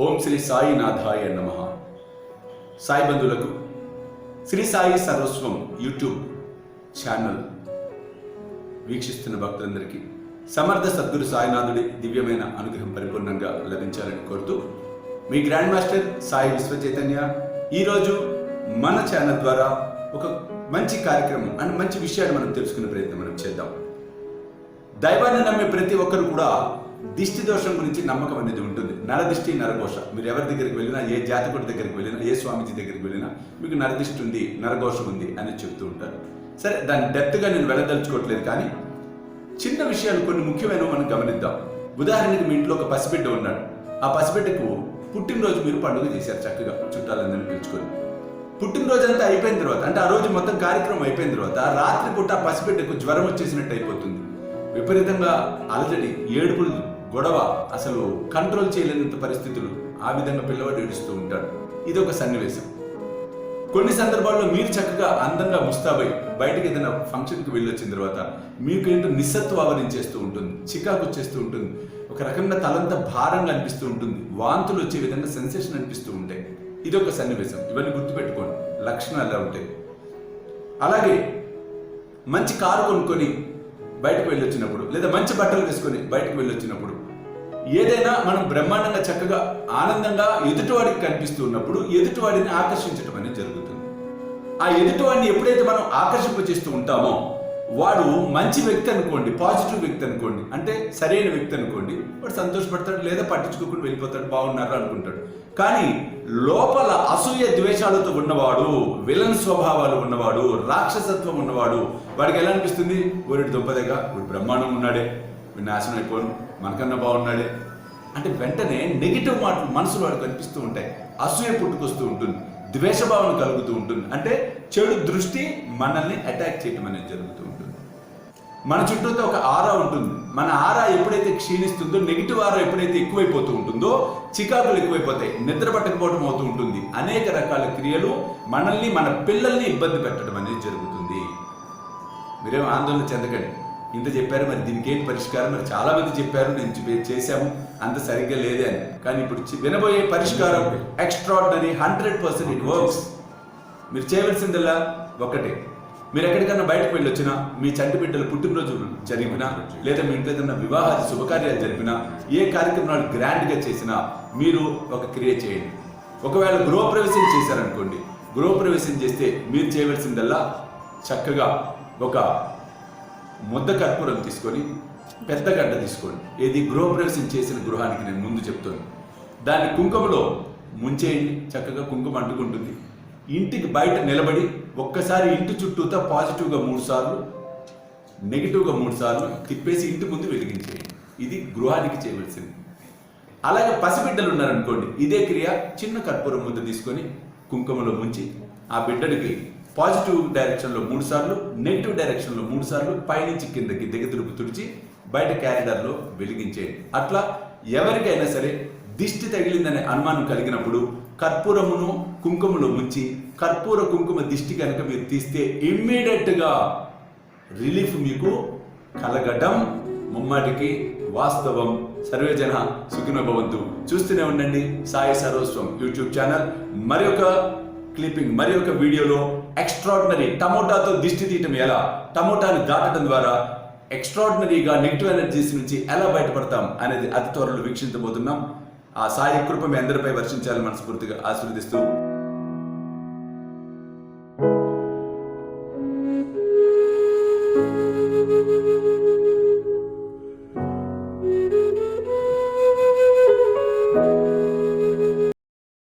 ఓం శ్రీ సాయినాథాయ నమః. సాయి బంధువులకు శ్రీ సాయి సర్వస్వం యూట్యూబ్ ఛానల్ వీక్షిస్తున్న భక్తులందరికీ సమర్థ సద్గురు సాయినాథుడి దివ్యమైన అనుగ్రహం పరిపూర్ణంగా లభించాలని కోరుతూ మీ గ్రాండ్ మాస్టర్ సాయి విశ్వచైతన్య ఈరోజు మన ఛానల్ ద్వారా ఒక మంచి కార్యక్రమం అండ్ మంచి విషయాన్ని మనం తెలుసుకునే ప్రయత్నం మనం చేద్దాం. దైవాన్ని నమ్మే ప్రతి ఒక్కరు కూడా దిష్టి దోషం గురించి నమ్మకం అనేది ఉంటుంది. నరదిష్టి నరఘోష. మీరు ఎవరి దగ్గరికి వెళ్ళినా, ఏ జాతకుడి దగ్గరికి వెళ్ళినా, ఏ స్వామీజీ దగ్గరికి వెళ్ళినా మీకు నరదిష్టి ఉంది, నరఘోషం ఉంది అని చెప్తూ ఉంటారు. సరే, దాన్ని డెప్త్గా నేను వెళ్ళదలుచుకోవట్లేదు, కానీ చిన్న విషయాలు కొన్ని ముఖ్యమైనవి మనం గమనిద్దాం. ఉదాహరణకి మీ ఇంట్లో ఒక పసిబిడ్డ ఉన్నాడు. ఆ పసిబిడ్డకు పుట్టినరోజు మీరు పండుగ చేశారు చక్కగా చుట్టాలందరినీ పిలుచుకొని. పుట్టినరోజు అంతా అయిపోయిన తర్వాత, అంటే ఆ రోజు మొత్తం కార్యక్రమం అయిపోయిన తర్వాత రాత్రి పూట ఆ పసిబిడ్డకు జ్వరం వచ్చేసినట్టు అయిపోతుంది. విపరీతంగా అలజడి, ఏడుపులు, గొడవ, అసలు కంట్రోల్ చేయలేనంత పరిస్థితులు. ఆ విధంగా పిల్లవాడు ఏడుస్తూ ఉంటాడు. ఇది ఒక సన్నివేశం. కొన్ని సందర్భాల్లో మీరు చక్కగా అందంగా ముస్తాబై బయటకు ఏదైనా ఫంక్షన్కి వెళ్ళి వచ్చిన తర్వాత మీకు ఏంటో నిస్సత్వం ఆవరించేస్తూ ఉంటుంది, చికాకు వచ్చేస్తూ ఉంటుంది, ఒక రకంగా తలంతా భారంగా అనిపిస్తూ ఉంటుంది, వాంతులు వచ్చే విధంగా సెన్సేషన్ అనిపిస్తూ ఉంటాయి. ఇది ఒక సన్నివేశం. ఇవన్నీ గుర్తుపెట్టుకోండి, లక్షణాలు ఎలా ఉంటాయి. అలాగే మంచి కారు కొనుక్కొని బయటకు వెళ్ళొచ్చినప్పుడు, లేదా మంచి బట్టలు వేసుకొని బయటకు వెళ్ళొచ్చినప్పుడు, ఏదైనా మనం బ్రహ్మాండంగా చక్కగా ఆనందంగా ఎదుటివాడికి కనిపిస్తూ ఉన్నప్పుడు ఎదుటివాడిని ఆకర్షించడం అనేది జరుగుతుంది. ఆ ఎదుటివాడిని ఎప్పుడైతే మనం ఆకర్షింపచేస్తూ ఉంటామో వాడు మంచి వ్యక్తి అనుకోండి, పాజిటివ్ వ్యక్తి అనుకోండి, అంటే సరైన వ్యక్తి అనుకోండి, వాడు సంతోషపడతాడు, లేదా పట్టించుకోకుండా వెళ్ళిపోతాడు, బాగున్నారా అనుకుంటాడు. కానీ లోపల అసూయ ద్వేషాలతో ఉన్నవాడు, విలన్ స్వభావాలు ఉన్నవాడు, రాక్షసత్వం ఉన్నవాడు, వాడికి ఎలా అనిపిస్తుంది? వీడి దుంపదేగా, వీడు బ్రహ్మాండం ఉన్నాడే, వీడు నాశనం అయిపోను, మనకన్నా బాగున్నాడే అంటే వెంటనే నెగిటివ్ మాటలు మనసులో వాడికి కనిపిస్తూ ఉంటాయి. అసూయ పుట్టుకొస్తూ ఉంటుంది, ద్వేషభావన కలుగుతూ ఉంటుంది. అంటే చెడు దృష్టి మనల్ని అటాక్ చేయడం అనేది జరుగుతూ ఉంటుంది. మన చుట్టూతో ఒక ఆరా ఉంటుంది. మన ఆరా ఎప్పుడైతే క్షీణిస్తుందో, నెగిటివ్ ఆరా ఎప్పుడైతే ఎక్కువైపోతూ ఉంటుందో చికాకులు ఎక్కువైపోతాయి, నిద్ర పట్టకపోవడం అవుతూ ఉంటుంది. అనేక రకాల క్రియలు మనల్ని, మన పిల్లల్ని ఇబ్బంది పెట్టడం అనేది జరుగుతుంది. మీరేం ఆందోళన చెందకండి. ఇంత చెప్పారు, మరి దీనికి ఏంటి పరిష్కారం? మరి చాలా మంది చెప్పారు, నేను చేశాము, అంత సరిగ్గా లేదే అని. కానీ ఇప్పుడు వినబోయే పరిష్కారం ఎక్స్ట్రాడినరీ, 100% ఇట్ వర్క్స్. మీరు చేయవలసిందల్లా ఒకటే. మీరు ఎక్కడికన్నా బయటకు వెళ్ళొచ్చినా, మీ చంటి బిడ్డలు పుట్టినరోజు జరిపినా, లేదా మీ ఇంట్లో ఏదైనా వివాహాది శుభకార్యాలు జరిపినా, ఏ కార్యక్రమాలు గ్రాండ్గా చేసినా మీరు ఒక క్రియ చేయండి. ఒకవేళ గృహప్రవేశం చేశారనుకోండి, గృహప్రవేశం చేస్తే మీరు చేయవలసిందల్లా చక్కగా ఒక ముద్ద కర్పూరం తీసుకొని, పెద్ద గడ్డ తీసుకోండి. ఏది గృహప్రవేశం చేసిన గృహానికి నేను ముందు చెప్తాను. దాన్ని కుంకుమలో ముంచేయండి. చక్కగా కుంకుమ అంటుకుంటుంది. ఇంటికి బయట నిలబడి ఒక్కసారి ఇంటి చుట్టూతో పాజిటివ్గా 3 సార్లు, నెగిటివ్గా 3 సార్లు తిప్పేసి ఇంటి ముందు వెలిగించేయండి. ఇది గృహానికి చేయవలసింది. అలాగే పసిబిడ్డలు ఉన్నారనుకోండి, ఇదే క్రియ. చిన్న కర్పూరం ముద్ద తీసుకొని కుంకుమలో ముంచి ఆ బిడ్డడికి పాజిటివ్ డైరెక్షన్లో 3 సార్లు, నెగిటివ్ డైరెక్షన్లో 3 సార్లు, పైనుంచి కిందకి దిగతురుపు తుడిచి బయట క్యారిడార్లో వెలిగించేయండి. అట్లా ఎవరికైనా సరే దిష్టి తగిలిందనే అనుమానం కలిగినప్పుడు కర్పూరమును కుంకుమలో ముంచి, కర్పూర కుంకుమ దిష్టి కనుక మీరు తీస్తే ఇమ్మీడియట్గా రిలీఫ్ మీకు కలగడం ముమ్మాటికి వాస్తవం. సర్వేజన సుఖినో భవంతు. చూస్తూనే ఉండండి సాయి సర్వస్వం యూట్యూబ్ ఛానల్. మరి ఒక క్లిప్పింగ్, మరి ఒక వీడియోలో ఎక్స్ట్రాడినరీ టమోటాతో దిష్టి తీయటం ఎలా, టమోటాని దాటడం ద్వారా ఎక్స్ట్రాడినరీగా నెగిటివ్ ఎనర్జీస్ నుంచి ఎలా బయటపడతాం అనేది అతి త్వరలో వీక్షించబోతున్నాం. ఆ సాయి కృప మీ అందరిపై వర్షించాలని మనస్ఫూర్తిగా ఆశీర్వదిస్తూ